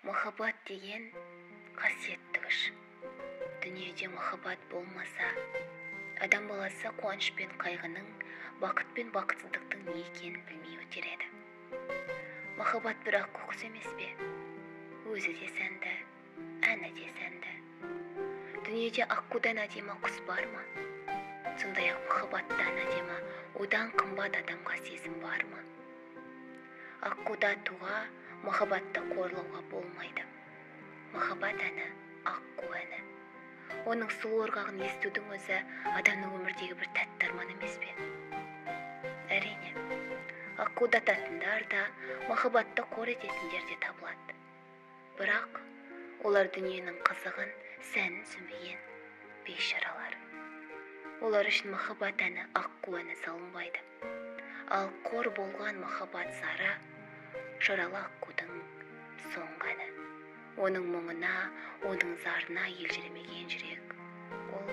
Махаббат деген қасиетті күш. Дүниеде махаббат болмаса, адам баласы қуаныш пен қайғының, бақыт пен бақытсыздықтың не екенін білмей өтер еді. Махаббат бірақ қоқыс емес пе? Өзі де сәнді, әні де сәнді. Дүниеде аққудан әдемі құс бар ма? Сондай-ақ махаббаттан әдемі, одан қымбат адамға сезім бар ма? Аққуда туға, махаббатты қорлауға болмайды. Махаббат әні, аққу әні. Оның сұлу ырғағын естудің өзі адамның өмірдегі бір тәтті арман емес пе? Әрине, аққуды ататындар да, махаббатты қор ететіндер де табылады. Бірақ олар дүниенің қызығын, сәнін түсінбеген бейшаралар. Олар үшін махаббат әні, аққу әні салынбайды. Ал қор болған махаббат зары, жаралы аққудың соңғы әні. Оның мұңына, оның зарына елжіремеген жүрек. Ол